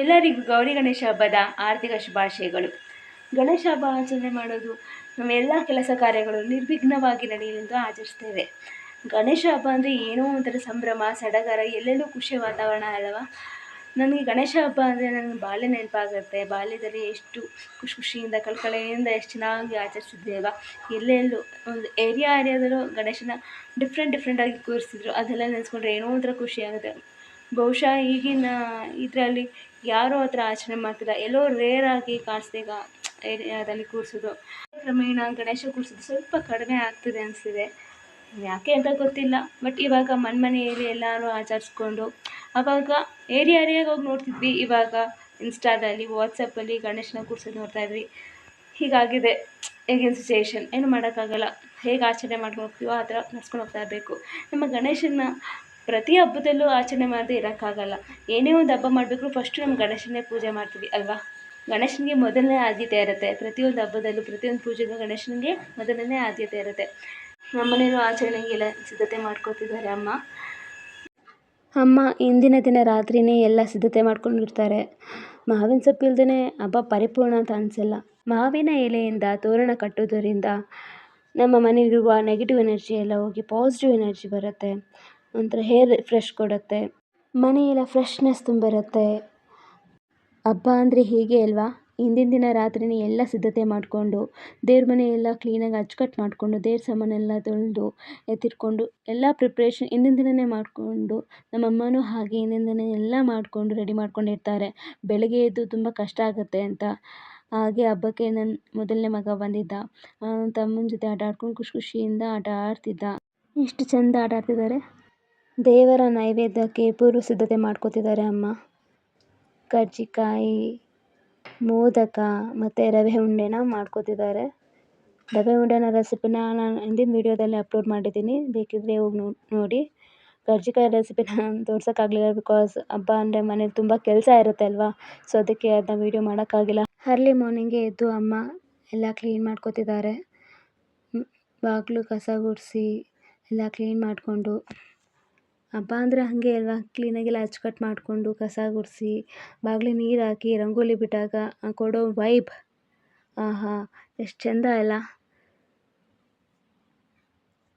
ಎಲ್ಲರಿಗೂ ಗೌರಿ ಗಣೇಶ ಹಬ್ಬದ ಆರ್ಥಿಕ ಶುಭಾಶಯಗಳು. ಗಣೇಶ ಹಬ್ಬ ಆಚರಣೆ ಮಾಡೋದು ನಮ್ಮ ಎಲ್ಲ ಕೆಲಸ ಕಾರ್ಯಗಳು ನಿರ್ವಿಘ್ನವಾಗಿ ನಡೆಯಲೆಂದು ಆಚರಿಸ್ತೇವೆ. ಗಣೇಶ ಹಬ್ಬ ಅಂದರೆ ಏನೋ ಒಂಥರ ಸಂಭ್ರಮ, ಸಡಗರ, ಎಲ್ಲೆಲ್ಲೂ ಖುಷಿಯ ವಾತಾವರಣ ಅಲ್ಲವಾ. ನನಗೆ ಗಣೇಶ ಹಬ್ಬ ಅಂದರೆ ನನಗೆ ಬಾಲ್ಯ ನೆನಪಾಗುತ್ತೆ. ಬಾಲ್ಯದಲ್ಲಿ ಎಷ್ಟು ಖುಷಿಯಿಂದ ಕಳಕಳಿಯಿಂದ ಎಷ್ಟು ಚೆನ್ನಾಗಿ ಆಚರಿಸಿದ್ವಿ ಅಲ್ವಾ. ಎಲ್ಲೆಲ್ಲೂ ಒಂದು ಏರಿಯಾದಲ್ಲೂ ಗಣೇಶನ ಡಿಫ್ರೆಂಟಾಗಿ ಕೂರಿಸಿದ್ರು. ಅದೆಲ್ಲ ನೆನೆಸ್ಕೊಂಡ್ರೆ ಏನೋ ಒಂಥರ ಖುಷಿ ಆಗುತ್ತೆ. ಬಹುಶಃ ಈಗಿನ ಇದರಲ್ಲಿ ಯಾರೂ ಆ ಥರ ಆಚರಣೆ ಮಾಡ್ತಿಲ್ಲ. ಎಲ್ಲೋ ರೇರಾಗಿ ಕಾಣಿಸ್ತೀಗ ಏರಿಯಾದಲ್ಲಿ ಕೂರಿಸೋದು. ಕ್ರಮೇಣ ಗಣೇಶ ಕೂರಿಸೋದು ಸ್ವಲ್ಪ ಕಡಿಮೆ ಆಗ್ತಿದೆ ಅನಿಸ್ತಿದೆ. ಯಾಕೆ ಅಂತ ಗೊತ್ತಿಲ್ಲ. ಬಟ್ ಇವಾಗ ಮನೆಯಲ್ಲಿ ಎಲ್ಲರೂ ಆಚರಿಸ್ಕೊಂಡು ಆವಾಗ ಏರಿಯಾಗೆ ಹೋಗಿ ನೋಡ್ತಿದ್ವಿ. ಇವಾಗ ಇನ್ಸ್ಟಾದಲ್ಲಿ, ವಾಟ್ಸಪ್ಪಲ್ಲಿ ಗಣೇಶನ ಕೂರಿಸೋದು ನೋಡ್ತಾಯಿದ್ವಿ. ಹೀಗಾಗಿದೆ ಈಗಿನ ಸಿಚುಯೇಷನ್. ಏನು ಮಾಡೋಕ್ಕಾಗಲ್ಲ. ಹೇಗೆ ಆಚರಣೆ ಮಾಡ್ಕೊಂಡು ಹೋಗ್ತೀವೋ ಆ ಥರ ನಡ್ಸ್ಕೊಂಡು ಹೋಗ್ತಾ ಇರಬೇಕು. ನಮ್ಮ ಗಣೇಶನ ಪ್ರತಿ ಹಬ್ಬದಲ್ಲೂ ಆಚರಣೆ ಮಾಡದೆ ಇರೋಕ್ಕಾಗಲ್ಲ. ಏನೇ ಒಂದು ಹಬ್ಬ ಮಾಡಬೇಕು ಫಸ್ಟು ನಮ್ಮ ಗಣೇಶನ್ನೇ ಪೂಜೆ ಮಾಡ್ತೀವಿ ಅಲ್ವಾ. ಗಣೇಶನಿಗೆ ಮೊದಲನೇ ಆದ್ಯತೆ ಇರುತ್ತೆ. ಪ್ರತಿಯೊಂದು ಹಬ್ಬದಲ್ಲೂ ಪ್ರತಿಯೊಂದು ಪೂಜೆಗೂ ಗಣೇಶನಿಗೆ ಮೊದಲನೇ ಆದ್ಯತೆ ಇರುತ್ತೆ. ನಮ್ಮ ಮನೇಲೂ ಆಚರಣೆಗೆಲ್ಲ ಸಿದ್ಧತೆ ಮಾಡ್ಕೊತಿದ್ದಾರೆ ಅಮ್ಮ ಇಂದಿನ ದಿನ ರಾತ್ರಿಯೇ ಎಲ್ಲ ಸಿದ್ಧತೆ ಮಾಡ್ಕೊಂಡಿರ್ತಾರೆ. ಮಾವಿನ ಸೊಪ್ಪು ಇಲ್ದೇ ಹಬ್ಬ ಪರಿಪೂರ್ಣ ಅಂತ ಅನಿಸಲ್ಲ. ಮಾವಿನ ಎಲೆಯಿಂದ ತೋರಣ ಕಟ್ಟೋದರಿಂದ ನಮ್ಮ ಮನೆಯಲ್ಲಿರುವ ನೆಗೆಟಿವ್ ಎನರ್ಜಿ ಎಲ್ಲ ಹೋಗಿ ಪಾಸಿಟಿವ್ ಎನರ್ಜಿ ಬರುತ್ತೆ. ಒಂಥರ ಹೇರ್ ಫ್ರೆಶ್ ಕೊಡುತ್ತೆ. ಮನೆಯೆಲ್ಲ ಫ್ರೆಶ್ನೆಸ್ ತುಂಬಿರುತ್ತೆ. ಹಬ್ಬ ಅಂದರೆ ಹೀಗೆ ಅಲ್ವಾ. ಹಿಂದಿನ ದಿನ ರಾತ್ರಿಯೇ ಎಲ್ಲ ಸಿದ್ಧತೆ ಮಾಡಿಕೊಂಡು ದೇವ್ರ ಮನೆಯೆಲ್ಲ ಕ್ಲೀನಾಗಿ ಅಚ್ಚುಕಟ್ಟು ಮಾಡಿಕೊಂಡು ದೇವ್ರ ಸಾಮಾನೆಲ್ಲ ತೊಳೆದು ಎತ್ತಿಟ್ಕೊಂಡು ಎಲ್ಲ ಪ್ರಿಪ್ರೇಷನ್ ಹಿಂದಿನ ದಿನವೇ ಮಾಡಿಕೊಂಡು, ನಮ್ಮಮ್ಮನೂ ಹಾಗೆ ಹಿಂದಿನ ದಿನ ಎಲ್ಲ ಮಾಡಿಕೊಂಡು ರೆಡಿ ಮಾಡ್ಕೊಂಡಿರ್ತಾರೆ. ಬೆಳಗ್ಗೆ ಎದ್ದು ತುಂಬ ಕಷ್ಟ ಆಗುತ್ತೆ ಅಂತ. ಹಾಗೆ ಹಬ್ಬಕ್ಕೆ ನನ್ನ ಮೊದಲನೇ ಮಗ ಬಂದಿದ್ದ. ತಮ್ಮನ ಜೊತೆ ಆಟ ಆಡ್ಕೊಂಡು ಖುಷಿಯಿಂದ ಆಟ ಆಡ್ತಿದ್ದ. ಎಷ್ಟು ಚೆಂದ ಆಟ ಆಡ್ತಿದ್ದಾರೆ. ದೇವರ ನೈವೇದ್ಯಕ್ಕೆ ಪೂರ್ವ ಸಿದ್ಧತೆ ಮಾಡ್ಕೋತಿದ್ದಾರೆ ಅಮ್ಮ. ಕರ್ಜಿಕಾಯಿ, ಮೋದಕ ಮತ್ತು ರವೆ ಉಂಡೆನ ಮಾಡ್ಕೋತಿದ್ದಾರೆ. ರವೆ ಉಂಡೆನ ರೆಸಿಪಿನ ನಾನು ಹಿಂದಿನ ವೀಡಿಯೋದಲ್ಲಿ ಅಪ್ಲೋಡ್ ಮಾಡಿದ್ದೀನಿ, ಬೇಕಿದ್ದರೆ ಹೋಗಿ ನೋಡಿ. ಕರ್ಜಿಕಾಯಿ ರೆಸಿಪಿನ ತೋರ್ಸೋಕ್ಕಾಗಲಿಲ್ಲ ಬಿಕಾಸ್ ಹಬ್ಬ ಅಂದರೆ ಮನೇಲಿ ತುಂಬ ಕೆಲಸ ಇರುತ್ತೆ ಅಲ್ವಾ. ಸೊ ಅದಕ್ಕೆ ಅದನ್ನ ವೀಡಿಯೋ ಮಾಡೋಕ್ಕಾಗಿಲ್ಲ. ಅರ್ಲಿ ಮಾರ್ನಿಂಗೇ ಎದ್ದು ಅಮ್ಮ ಎಲ್ಲ ಕ್ಲೀನ್ ಮಾಡ್ಕೋತಿದ್ದಾರೆ. ಬಾಗಿಲು ಕಸ ಗುಡಿಸಿ ಎಲ್ಲ ಕ್ಲೀನ್ ಮಾಡಿಕೊಂಡು, ಹಬ್ಬ ಅಂದರೆ ಹಾಗೆ ಅಲ್ವಾ, ಕ್ಲೀನಾಗೆಲ್ಲ ಅಚ್ಚುಕಟ್ಟು ಮಾಡಿಕೊಂಡು ಕಸ ಗುಡಿಸಿ ಬಾಗಿಲಿಗೆ ನೀರು ಹಾಕಿ ರಂಗೋಲಿ ಬಿಟ್ಟಾಗ ಕೊಡೋ ವೈಬ್ ಆಹಾ ಎಷ್ಟು ಚೆಂದ ಅಲ್ಲ.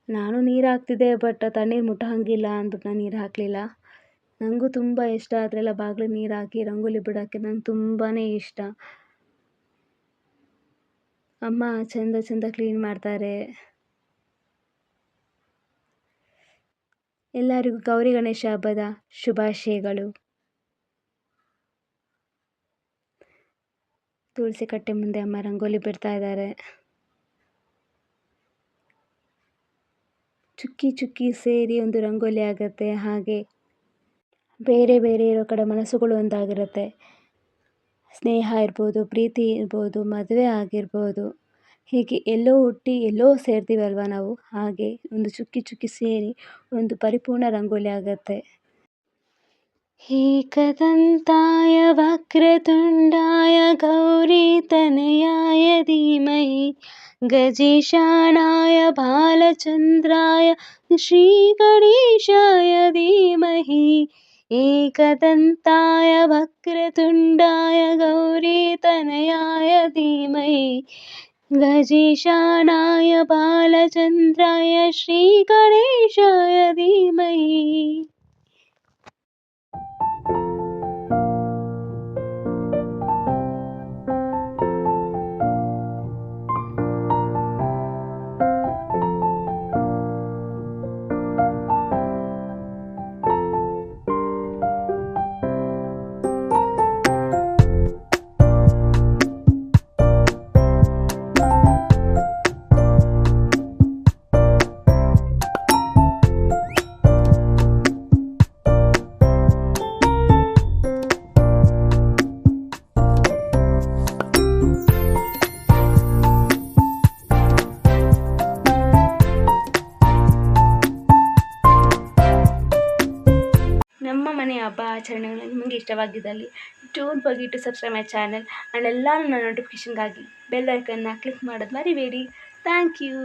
ನಾನು ನೀರು ಹಾಕ್ತಿದ್ದೆ, ಬಟ್ ತಣ್ಣೀರು ಮುಟ್ಟೋ ಹಾಗಿಲ್ಲ ಅಂದ್ಬಿಟ್ಟು ನಾನು ನೀರು ಹಾಕಲಿಲ್ಲ. ನನಗೂ ತುಂಬ ಇಷ್ಟ ಅದರೆಲ್ಲ ಬಾಗಿಲಿಗೆ ನೀರು ಹಾಕಿ ರಂಗೋಲಿ ಬಿಡೋಕ್ಕೆ ನಂಗೆ ತುಂಬಾ ಇಷ್ಟ. ಅಮ್ಮ ಚೆಂದ ಕ್ಲೀನ್ ಮಾಡ್ತಾರೆ. ಎಲ್ಲರಿಗೂ ಗೌರಿ ಗಣೇಶ ಹಬ್ಬದ ಶುಭಾಶಯಗಳು. ತುಳಸಿ ಕಟ್ಟೆ ಮುಂದೆ ಅಮ್ಮ ರಂಗೋಲಿ ಬಿಡ್ತಾ ಇದ್ದಾರೆ. ಚುಕ್ಕಿ ಸೇರಿ ಒಂದು ರಂಗೋಲಿ ಆಗುತ್ತೆ. ಹಾಗೆ ಬೇರೆ ಇರೋ ಕಡೆ ಮನಸ್ಸುಗಳು ಒಂದಾಗಿರುತ್ತೆ. ಸ್ನೇಹ ಇರ್ಬೋದು, ಪ್ರೀತಿ ಇರ್ಬೋದು, ಮದುವೆ ಆಗಿರ್ಬೋದು, ಹೀಗೆ ಎಲ್ಲೋ ಹುಟ್ಟಿ ಎಲ್ಲೋ ಸೇರ್ತೀವಲ್ವ ನಾವು. ಹಾಗೆ ಒಂದು ಚುಕ್ಕಿ ಸೇರಿ ಒಂದು ಪರಿಪೂರ್ಣ ರಂಗೋಲಿ ಆಗುತ್ತೆ. ಏಕದಂತಾಯ ವಕ್ರತುಂಡಾಯ ಗೌರಿತನಯಾಯ ಧೀಮಹಿ ಗಜೇಶಾನಾಯ ಬಾಲಚಂದ್ರಾಯ ಶ್ರೀಗಣೇಶಾಯ ಧೀಮಹಿ. ಏಕದಂತಾಯ ವಕ್ರತುಂಡಾಯ ಗೌರಿತನಯಾಯ ಧೀಮಹಿ ಗಜೇಶಾನಾಯ ಬಾಲಚಂದ್ರಾಯ ಶ್ರೀಗಣೇಶಾಯ ಧೀಮಹಿ. ನಮ್ಮ ಮನೆಯ ಹಬ್ಬ ಆಚರಣೆಗಳು ನಿಮಗೆ ಇಷ್ಟವಾಗಿದ್ದಲ್ಲಿ don't forget to subscribe my channel and ಎಲ್ಲ ನನ್ನ ನೋಟಿಫಿಕೇಷನ್ಗಾಗಿ ಬೆಲ್ ಐಕನ್ನ ಕ್ಲಿಕ್ ಮಾಡೋದು ಮರಿಬೇಡಿ. Thank you.